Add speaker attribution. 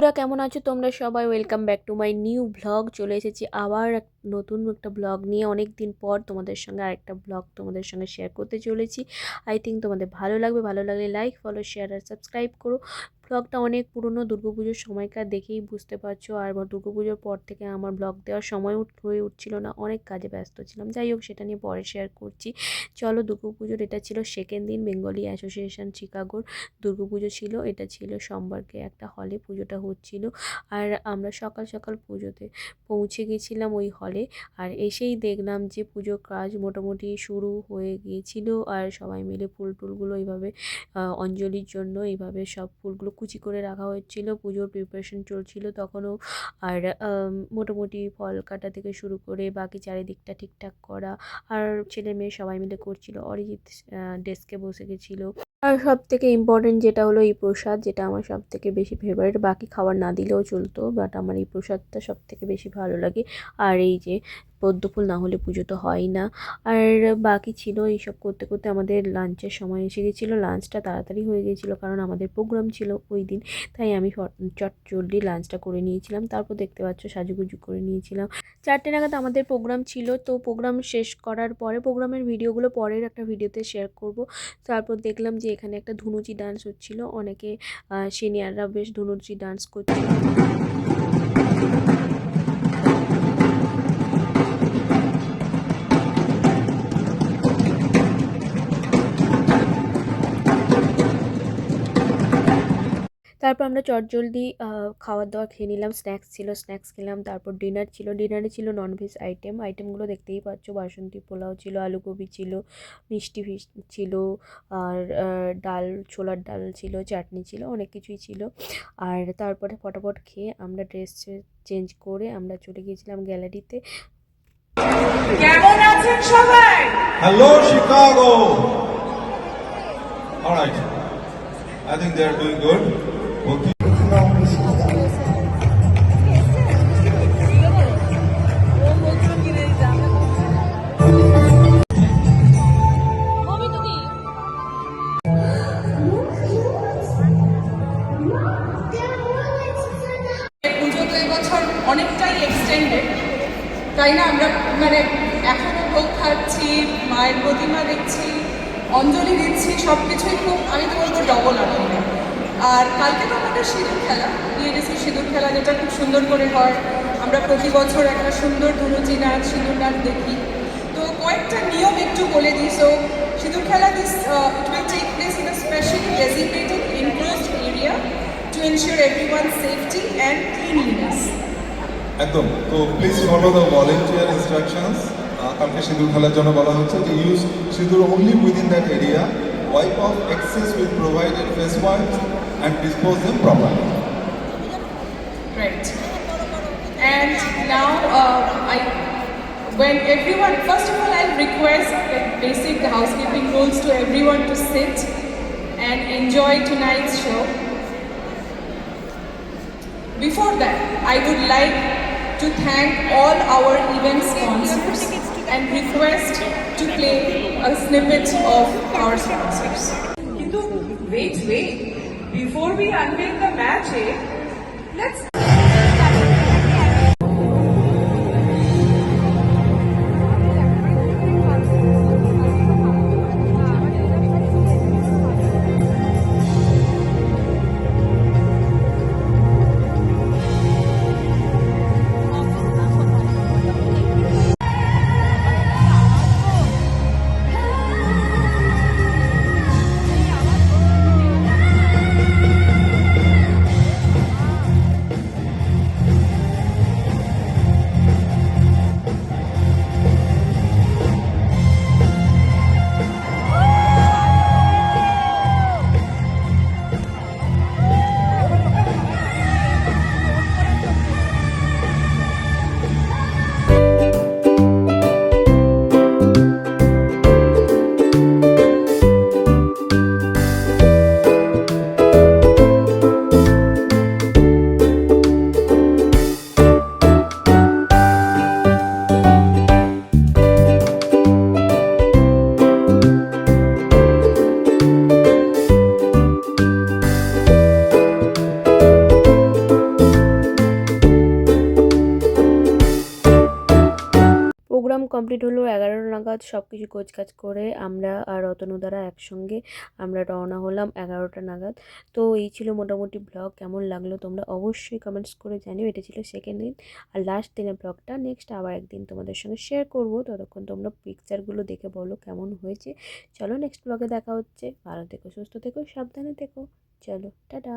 Speaker 1: বন্ধুরা কেমন আছো তোমরা সবাই? Welcome back to my new blog. চলে এসেছি আবার নতুন একটা ব্লগ নিয়ে। অনেক দিন পর তোমাদের সঙ্গে আরেকটা ব্লগ তোমাদের সঙ্গে শেয়ার করতে চলেছি। আই থিঙ্ক তোমাদের ভালো লাগবে। ভালো লাগলে লাইক, ফলো, শেয়ার আর সাবস্ক্রাইব করো। ব্লগটা অনেক পুরনো, দুর্গাপুজোর সময়কার দেখেই বুঝতে পারছো। আর দুর্গাপুজোর পর থেকে আমার ব্লগ দেওয়ার সময় হয়ে উঠছিল না, অনেক কাজে ব্যস্ত ছিলাম। যাই হোক, সেটা নিয়ে পরে শেয়ার করছি। চলো, দুর্গাপুজোর এটা ছিল সেকেন্ড দিন। বেঙ্গলি অ্যাসোসিয়েশন শিকাগোর দুর্গাপুজো ছিল। এটা ছিল সোমবারকে একটা হলে পুজোটা হচ্ছিল। আর আমরা সকাল সকাল পুজোতে পৌঁছে গেছিলাম ওই হলে। আর এসেই দেখলাম যে পুজোর কাজ মোটামুটি শুরু হয়ে গিয়েছিল। আর সবাই মিলে ফুল টুলগুলো এইভাবে অঞ্জলির জন্য এইভাবে সব ফুলগুলো কুচি করে রাখা হচ্ছিল। পুজোর প্রিপারেশন চলছিল তখনও। আর মোটামুটি ফল কাটা থেকে শুরু করে বাকি চারিদিকটা ঠিকঠাক করা আর ছেলে মেয়ে সবাই মিলে করছিল। অরিজিৎ ডেস্কে বসে গেছিলো। আর সব থেকে ইম্পর্টেন্ট যেটা হলো এই প্রসাদ, যেটা আমার সব থেকে বেশি ফেভারিট। বাকি খাবার না দিলেও চলতো, বাট আমার এই প্রসাদটা সব থেকে বেশি ভালো লাগে। আর এই যে পদ্ম ফুল না হলে পুজো তো হয় না। আর বাকি ছিল এইসব করতে করতে আমাদের লাঞ্চের সময় এসে গেছিলো। লাঞ্চটা তাড়াতাড়ি হয়ে গেছিলো কারণ আমাদের প্রোগ্রাম ছিল ওই দিন। তাই আমি চটজলদি লাঞ্চটা করে নিয়েছিলাম। তারপর দেখতে পাচ্ছ সাজুগুজু করে নিয়েছিলাম। 4টে নাগাদ আমাদের প্রোগ্রাম ছিল। তো প্রোগ্রাম শেষ করার পরে প্রোগ্রামের ভিডিওগুলো পরের একটা ভিডিওতে শেয়ার করব। তারপর দেখলাম যে এখানে একটা ধুনুচি ডান্স হচ্ছিল। অনেকে সিনিয়ররা বেশ ধুনুচি ডান্স করছিল। তারপর আমরা চটজলদি খাওয়ার দাওয়া খেয়ে নিলাম। স্ন্যাক্স ছিল, স্ন্যাক্স খেলাম। তারপর ডিনার ছিল। ডিনারে ছিল ননভেজ আইটেমগুলো দেখতেই পাচ্ছ। বাসন্তী পোলাও ছিল, আলুকপি ছিল, মিষ্টি ফিশ ছিল, আর ডাল, ছোলার ডাল ছিল, চাটনি ছিল, অনেক কিছুই ছিল। আর তারপরে ফটাফট খেয়ে আমরা ড্রেস চেঞ্জ করে আমরা চলে গিয়েছিলাম গ্যালারিতে।
Speaker 2: কেমন আছেন সবাই?
Speaker 3: Hello, Chicago. All right. I think they are doing good. Okay.
Speaker 2: পুজো তো এবছর অনেকটাই এক্সটেন্ডেড, তাই না? আমরা মানে এখনো ভোগ খাচ্ছি, মায়ের প্রতিমা দেখছি, অঞ্জলি দিচ্ছি, সব কিছুই খুব, আমি তো বলবো ডবল আনন্দ। আর কালকে তো আমাদের সিঁদুর খেলা, বিএডিসি সিঁদুর খেলা, যেটা খুব সুন্দর করে হয়। আমরা প্রতি বছর একটা সুন্দর ধুনুচি নাচ, সিঁদুর নাচ দেখি। তো কয়েকটা নিয়ম একটু বলে দিই। So Sindoor Khela this it will take place in a specially designated enclosed area to ensure everyone's safety and cleanliness.
Speaker 3: একদম। তো please follow the volunteer instructions. কালকে সিঁদুর খেলার জন্য বলা হচ্ছে যে ইউজ সিঁদুর only within that area, wipe off excess with provided face wipes and dispose them properly.
Speaker 2: Right. And now when everyone, first of all, I'll request like basic housekeeping rules to everyone to sit and enjoy tonight's show. Before that, I would like to thank all our event sponsors and request to play a snippet of our sponsors. Kintu, wait. Before we unveil the magic, let's
Speaker 1: complete হলো 11টা নাগাদ। সব কিছু গোছগাছ করে আমরা আর রতনুদারা একসঙ্গে আমরা রওনা হলাম 11টা নাগাদ। তো এই ছিল মোটামুটি ব্লগ। কেমন লাগলো তোমরা অবশ্যই কমেন্টস করে জানিও। এটা ছিল সেকেন্ড দিন আর লাস্ট দিনের ব্লগটা। নেক্সট আবার একদিন তোমাদের সঙ্গে শেয়ার করব। ততক্ষণ তোমরা পিকচারগুলো দেখে বলো কেমন হয়েছে। চলো নেক্সট ব্লগে দেখা হচ্ছে। ভালো থেকো, সুস্থ থেকো, সাবধানে থেকো। চলো টাটা।